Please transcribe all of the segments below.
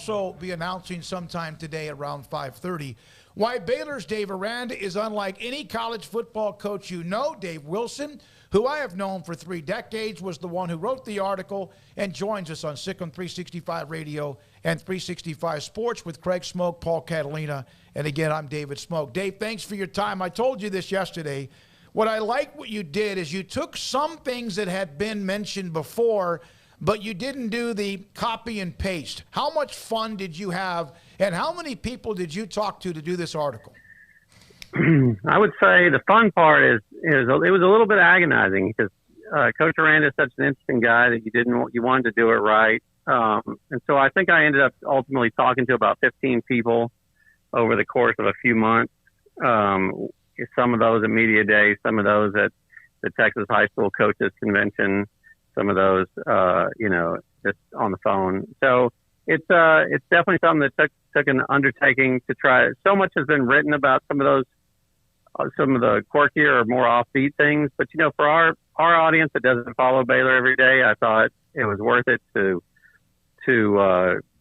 also be announcing sometime today around 5:30 why Baylor's Dave Aranda is unlike any college football coach you know. Dave Wilson, who I have known for 3 decades, was the one who wrote the article and joins us on Sic'Em 365 Radio and 365 Sports with Craig Smoke, Paul Catalina, and again, I'm David Smoke. Dave, thanks for your time. I told you this yesterday. What I like what you did is you took some things that had been mentioned before, but you didn't do the copy and paste. How much fun did you have, and how many people did you talk to do this article? I would say the fun part is it was a little bit agonizing because Coach Aranda is such an interesting guy that you wanted to do it right. And so I think I ended up ultimately talking to about 15 people over the course of a few months. Some of those at Media Day, some of those at the Texas High School Coaches Convention, some of those, just on the phone. So it's definitely something that took an undertaking to try. So much has been written about some of the quirkier or more offbeat things. But, for our audience that doesn't follow Baylor every day, I thought it was worth it to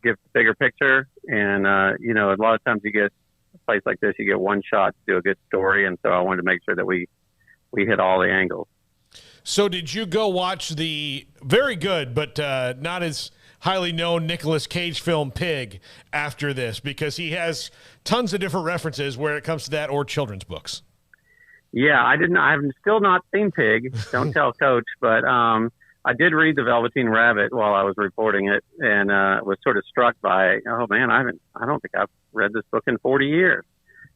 give the bigger picture. And, a lot of times you get a place like this, you get one shot to do a good story. And so I wanted to make sure that we hit all the angles. So did you go watch the very good but not as highly known Nicolas Cage film Pig after this? Because he has tons of different references where it comes to that or children's books. Yeah, I didn't. I've still not seen Pig. Don't tell Coach. But I did read The Velveteen Rabbit while I was reporting it, and was sort of struck by, oh man, I don't think I've read this book in 40 years,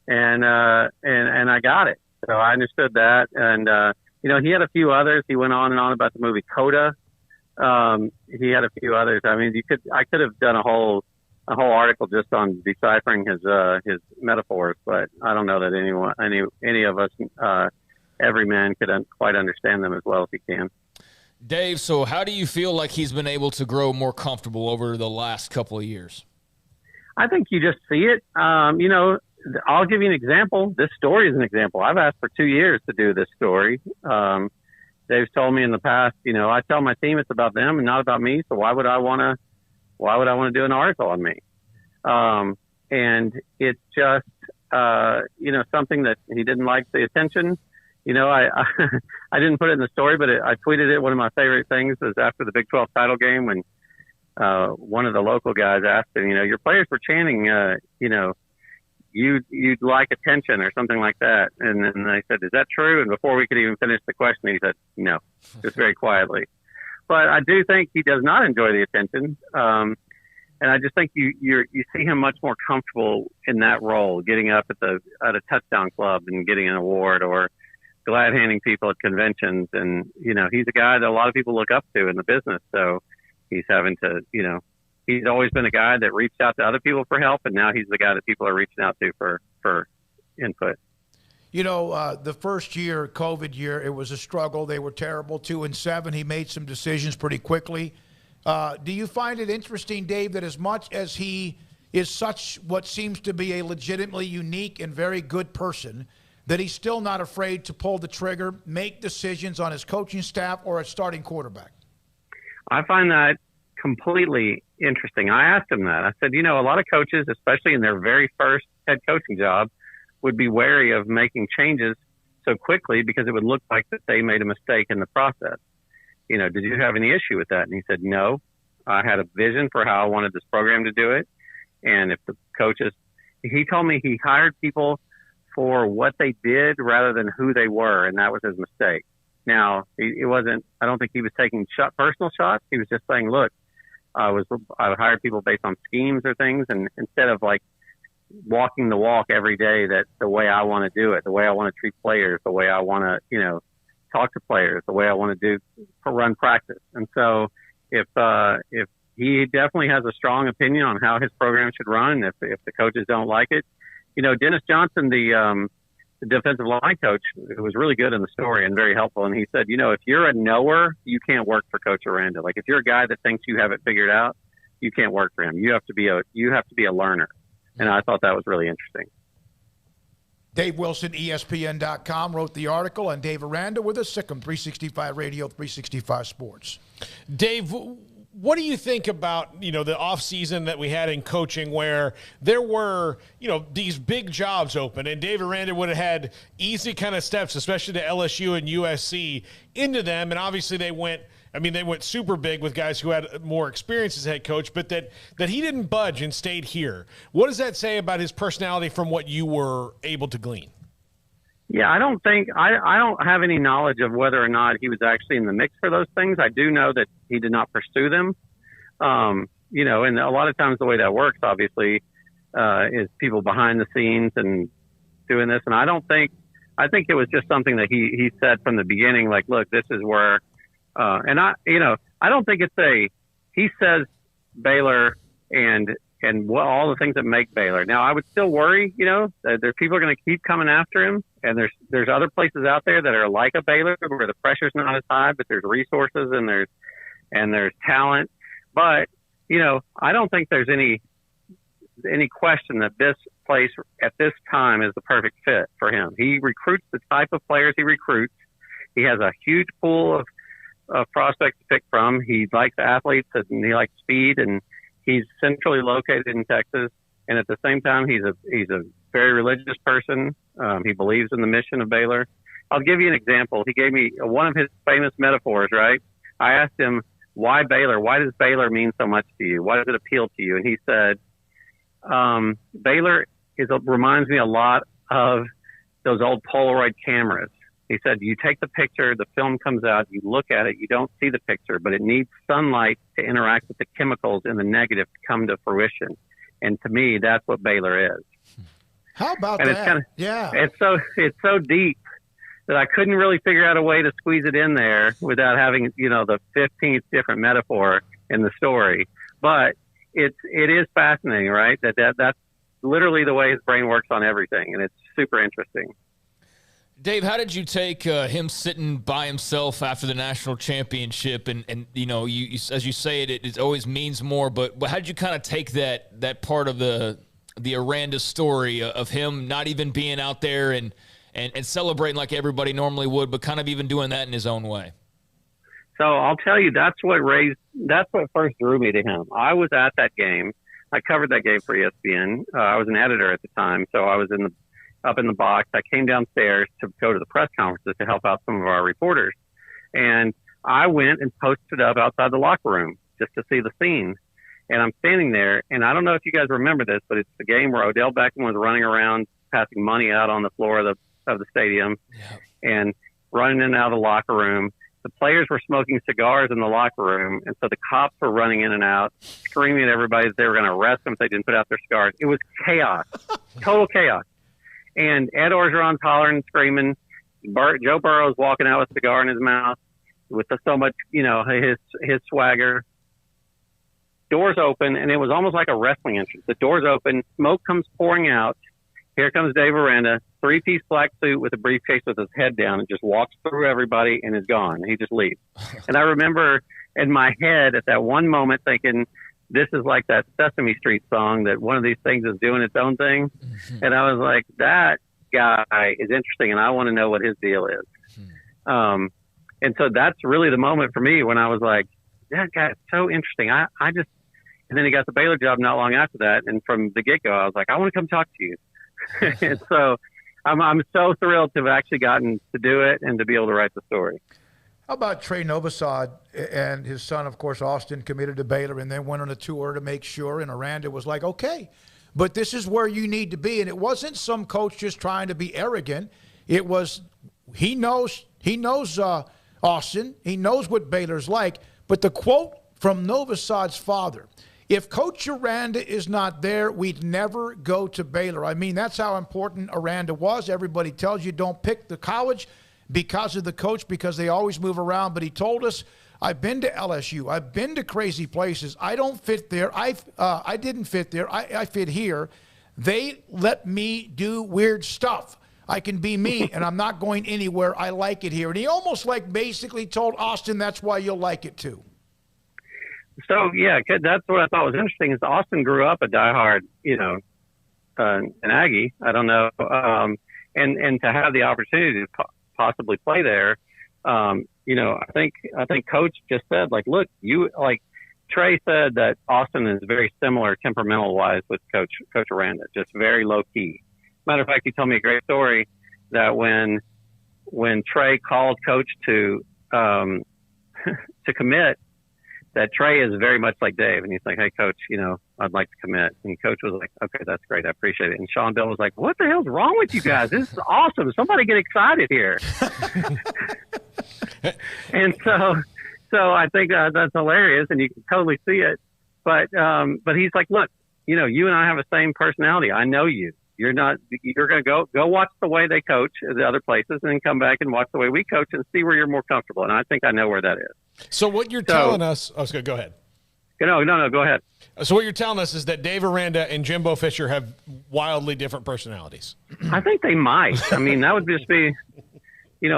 and I got it. So I understood that, and he had a few others. He went on and on about the movie Coda. He had a few others. I mean, I could have done a whole article just on deciphering his metaphors, but I don't know that any of us, every man could quite understand them as well as he can. Dave, so how do you feel like he's been able to grow more comfortable over the last couple of years? I think you just see it. I'll give you an example. This story is an example. I've asked for 2 years to do this story. Dave's told me in the past, I tell my team it's about them and not about me. So why would I want to do an article on me? And it's just, something that he didn't like the attention. I didn't put it in the story, but I tweeted it. One of my favorite things was after the Big 12 title game when one of the local guys asked him, your players were chanting, you'd like attention or something like that. And then I said, is that true? And before we could even finish the question, he said, no, just very quietly. But I do think he does not enjoy the attention. And I just think you see him much more comfortable in that role, getting up at a touchdown club and getting an award, or glad handing people at conventions. And, he's a guy that a lot of people look up to in the business. So he's having to, he's always been a guy that reached out to other people for help, and now he's the guy that people are reaching out to for input. The first year, COVID year, it was a struggle. They were terrible, 2-7. He made some decisions pretty quickly. Do you find it interesting, Dave, that as much as he is such what seems to be a legitimately unique and very good person, that he's still not afraid to pull the trigger, make decisions on his coaching staff or a starting quarterback? I find that completely interesting. I asked him that. I said, a lot of coaches, especially in their very first head coaching job, would be wary of making changes so quickly because it would look like that they made a mistake in the process. Did you have any issue with that? And he said, no, I had a vision for how I wanted this program to do it. And if the coaches, he told me he hired people for what they did rather than who they were. And that was his mistake. Now, it wasn't, I don't think he was taking personal shots. He was just saying, look, I hired people based on schemes or things. And instead of like walking the walk every day, that the way I want to do it, the way I want to treat players, the way I want to, talk to players, the way I want to run practice. And so if he definitely has a strong opinion on how his program should run, if the coaches don't like it, Dennis Johnson, the defensive line coach, who was really good in the story and very helpful. And he said, if you're a knower, you can't work for Coach Aranda. Like if you're a guy that thinks you have it figured out, you can't work for him. You have to be a learner. And I thought that was really interesting. Dave Wilson, ESPN.com, wrote the article, and Dave Aranda with us, Sic'Em 365 Radio, 365 Sports. Dave, what do you think about, the offseason that we had in coaching where there were, these big jobs open and Dave Aranda would have had easy kind of steps, especially to LSU and USC, into them. And obviously they went super big with guys who had more experience as head coach, but that he didn't budge and stayed here. What does that say about his personality from what you were able to glean? Yeah, I don't have any knowledge of whether or not he was actually in the mix for those things. I do know that he did not pursue them. And a lot of times the way that works, obviously, is people behind the scenes and doing this. And I think it was just something that he said from the beginning, like, look, this is where, I don't think he says Baylor and all the things that make Baylor. Now, I would still worry, that there's people are going to keep coming after him, and there's other places out there that are like a Baylor where the pressure's not as high, but there's resources and there's talent. But, I don't think there's any question that this place at this time is the perfect fit for him. He recruits the type of players he recruits. He has a huge pool of prospects to pick from. He likes athletes and he likes speed, and he's centrally located in Texas, and at the same time, he's a very religious person. He believes in the mission of Baylor. I'll give you an example. He gave me one of his famous metaphors, right? I asked him, why Baylor? Why does Baylor mean so much to you? Why does it appeal to you? And he said, Baylor reminds me a lot of those old Polaroid cameras. He said, you take the picture, the film comes out, you look at it, you don't see the picture, but it needs sunlight to interact with the chemicals in the negative to come to fruition. And to me, that's what Baylor is. How about that? It's so deep that I couldn't really figure out a way to squeeze it in there without having, the 15th different metaphor in the story. But it is fascinating, right? That's literally the way his brain works on everything. And it's super interesting. Dave, how did you take him sitting by himself after the national championship? And you as you say it always means more, but how did you kind of take that part of the Aranda story of him not even being out there and celebrating like everybody normally would, but kind of even doing that in his own way? So I'll tell you, that's what first drew me to him. I was at that game. I covered that game for ESPN. I was an editor at the time, so I was up in the box. I came downstairs to go to the press conferences to help out some of our reporters. And I went and posted up outside the locker room just to see the scene. And I'm standing there, and I don't know if you guys remember this, but it's the game where Odell Beckham was running around passing money out on the floor of the stadium and running in and out of the locker room. The players were smoking cigars in the locker room, and so the cops were running in and out, screaming at everybody that they were going to arrest them if they didn't put out their cigars. It was chaos, total chaos. And Ed Orgeron's hollering and screaming. Joe Burrow's walking out with a cigar in his mouth with so much, his swagger. Doors open, and it was almost like a wrestling entrance. The doors open, smoke comes pouring out. Here comes Dave Aranda, 3-piece black suit with a briefcase with his head down, and just walks through everybody and is gone. He just leaves. And I remember in my head at that one moment thinking, this is like that Sesame Street song that one of these things is doing its own thing. Mm-hmm. And I was like, that guy is interesting, and I want to know what his deal is. Mm-hmm. And so that's really the moment for me when I was like, that guy's so interesting. And then he got the Baylor job not long after that. And from the get-go, I was like, I want to come talk to you. And so I'm so thrilled to have actually gotten to do it and to be able to write the story. How about Trey Novosad and his son, of course, Austin, committed to Baylor and then went on a tour to make sure, and Aranda was like, okay, but this is where you need to be. And it wasn't some coach just trying to be arrogant. It was he knows Austin. He knows what Baylor's like. But the quote from Novosad's father, if Coach Aranda is not there, we'd never go to Baylor. I mean, that's how important Aranda was. Everybody tells you don't pick the college because of the coach, because they always move around. But he told us, I've been to LSU. I've been to crazy places. I don't fit there. I didn't fit there. I fit here. They let me do weird stuff. I can be me, and I'm not going anywhere. I like it here. And he almost like basically told Austin, that's why you'll like it too. So, yeah, that's what I thought was interesting is Austin grew up a diehard, an Aggie. I don't know. And to have the opportunity to possibly play there, I think Coach just said, like, look, Trey said that Austin is very similar temperamental-wise with Coach Aranda, just very low-key. Matter of fact, he told me a great story that when Trey called Coach to commit, that Trey is very much like Dave, and he's like, "Hey, Coach, I'd like to commit." And Coach was like, "Okay, that's great, I appreciate it." And Sean Bill was like, "What the hell's wrong with you guys? This is awesome! Somebody get excited here!" And so I think that's hilarious, and you can totally see it. But he's like, "Look, you and I have the same personality. I know you. You're going to go watch the way they coach at the other places, and then come back and watch the way we coach and see where you're more comfortable." And I think I know where that is. So what you're telling us, go ahead. No, go ahead. So what you're telling us is that Dave Aranda and Jimbo Fisher have wildly different personalities. I think they might. I mean, that would just be,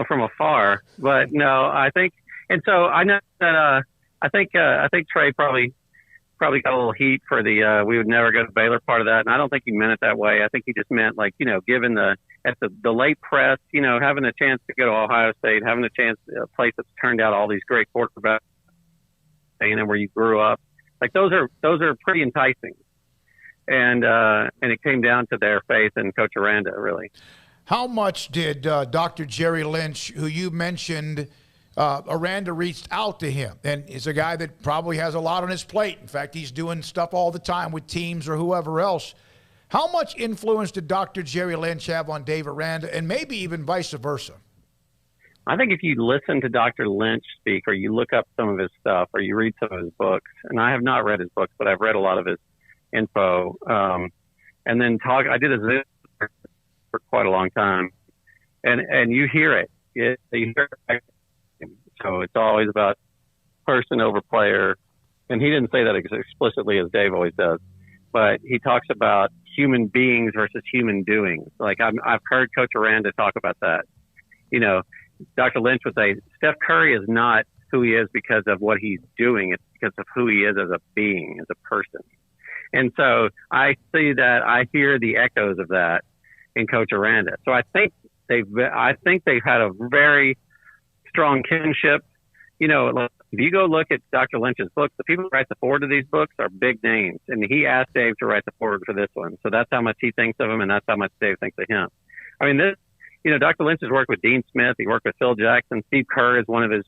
from afar. But no, I think, and so I know that I think Trey probably got a little heat for the we would never go to Baylor part of that, and I don't think he meant it that way. I think he just meant given the late press, having a chance to go to Ohio State, having a chance a place that's turned out all these great quarterbacks, where you grew up, like those are pretty enticing, and it came down to their faith in Coach Aranda, really. How much did Dr. Jerry Lynch, who you mentioned, Aranda reached out to him, and is a guy that probably has a lot on his plate. In fact, he's doing stuff all the time with teams or whoever else. How much influence did Dr. Jerry Lynch have on Dave Aranda, and maybe even vice versa? I think if you listen to Dr. Lynch speak, or you look up some of his stuff, or you read some of his books, and I have not read his books, but I've read a lot of his info, and then I did a Zoom for quite a long time, and you hear it. You hear it. So it's always about person over player. And he didn't say that explicitly, as Dave always does, but he talks about human beings versus human doings. Like I've heard Coach Aranda talk about that. Dr. Lynch would say, Steph Curry is not who he is because of what he's doing. It's because of who he is as a being, as a person. And so I see that, I hear the echoes of that in Coach Aranda. So I think they've had a very strong kinship. If you go look at Dr. Lynch's books, the people who write the foreword to these books are big names. And he asked Dave to write the foreword for this one. So that's how much he thinks of him, and that's how much Dave thinks of him. I mean, Dr. Lynch has worked with Dean Smith. He worked with Phil Jackson. Steve Kerr is one of his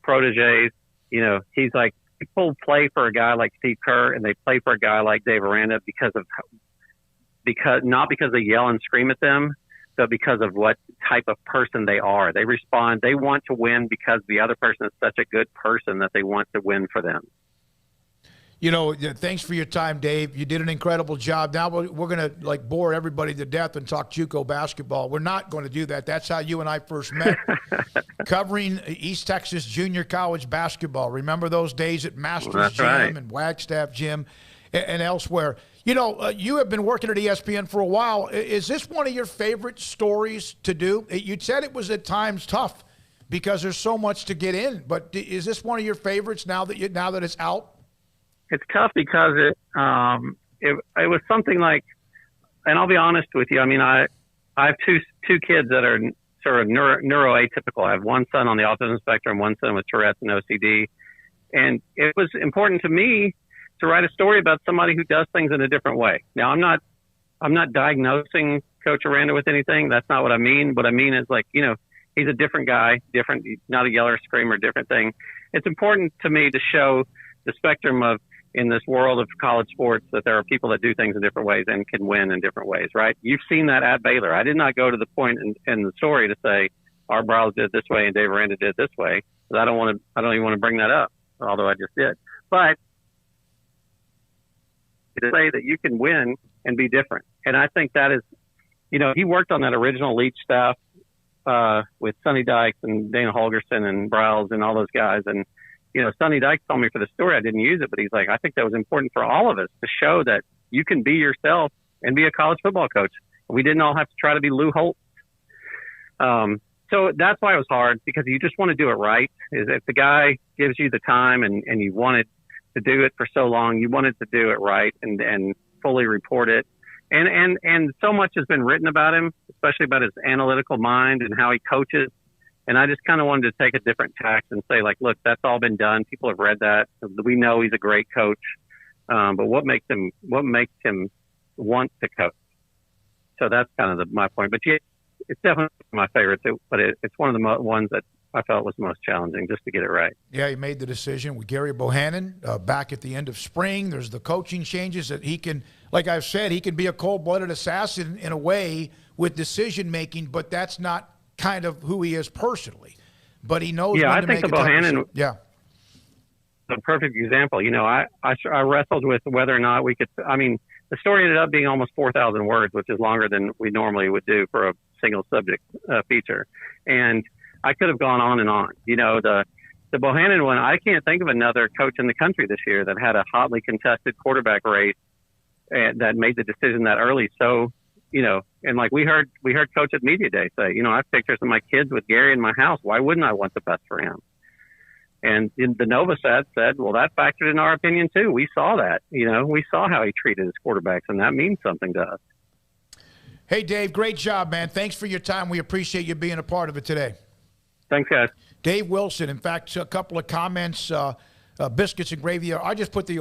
proteges. He's like, people play for a guy like Steve Kerr, and they play for a guy like Dave Aranda not because they yell and scream at them, but because of what type of person they are. They respond. They want to win because the other person is such a good person that they want to win for them. Thanks for your time, Dave. You did an incredible job. Now we're going to bore everybody to death and talk JUCO basketball. We're not going to do that. That's how you and I first met, covering East Texas junior college basketball. Remember those days at Masters Gym right. and Wagstaff Gym and elsewhere. You have been working at ESPN for a while. Is this one of your favorite stories to do? You said it was at times tough because there's so much to get in, but is this one of your favorites now that it's out? It's tough because it was something like, and I'll be honest with you. I mean, I have two kids that are sort of neuroatypical. I have one son on the autism spectrum, one son with Tourette's and OCD, and it was important to me to write a story about somebody who does things in a different way. Now, I'm not diagnosing Coach Aranda with anything. That's not what I mean. What I mean is he's a different guy, different, not a yeller, screamer, different thing. It's important to me to show the spectrum of, in this world of college sports, that there are people that do things in different ways and can win in different ways, right? You've seen that at Baylor. I did not go to the point in the story to say Art Briles did it this way and Dave Aranda did it this way, because I don't even want to bring that up, although I just did. But to say that you can win and be different. And I think that is, he worked on that original Leach staff with Sonny Dykes and Dana Holgerson and Briles and all those guys. And, Sonny Dykes told me for the story, I didn't use it, but he's like, I think that was important for all of us to show that you can be yourself and be a college football coach. We didn't all have to try to be Lou Holtz. So that's why it was hard, because you just want to do it right. Is if the guy gives you the time and you wanted to do it for so long, you wanted to do it right and fully report it. And so much has been written about him, especially about his analytical mind and how he coaches. And I just kind of wanted to take a different tack and say, like, look, that's all been done. People have read that. We know he's a great coach. But what makes him want to coach? So that's kind of my point. But yeah, it's definitely my favorite too. But it's one of the ones that I felt was most challenging just to get it right. Yeah, he made the decision with Gary Bohannon back at the end of spring. There's the coaching changes that he can, like I've said, he can be a cold-blooded assassin in a way with decision-making, but that's not kind of who he is personally. But he knows when to make a tough decision. Yeah. A perfect example. You know, I wrestled with whether or not we could. I mean, the story ended up being almost 4,000 words, which is longer than we normally would do for a single subject feature. And I could have gone on and on. You know, the Bohannon one, I can't think of another coach in the country this year that had a hotly contested quarterback race and that made the decision that early. So, you know, and like we heard Coach at Media Day say, you know, I have pictures of my kids with Gary in my house. Why wouldn't I want the best for him? And the Novosad said, well, that factored in our opinion too. We saw that. You know, we saw how he treated his quarterbacks, and that means something to us. Hey, Dave, great job, man. Thanks for your time. We appreciate you being a part of it today. Thanks, guys. Dave Wilson. In fact, a couple of comments, biscuits and gravy. I just put the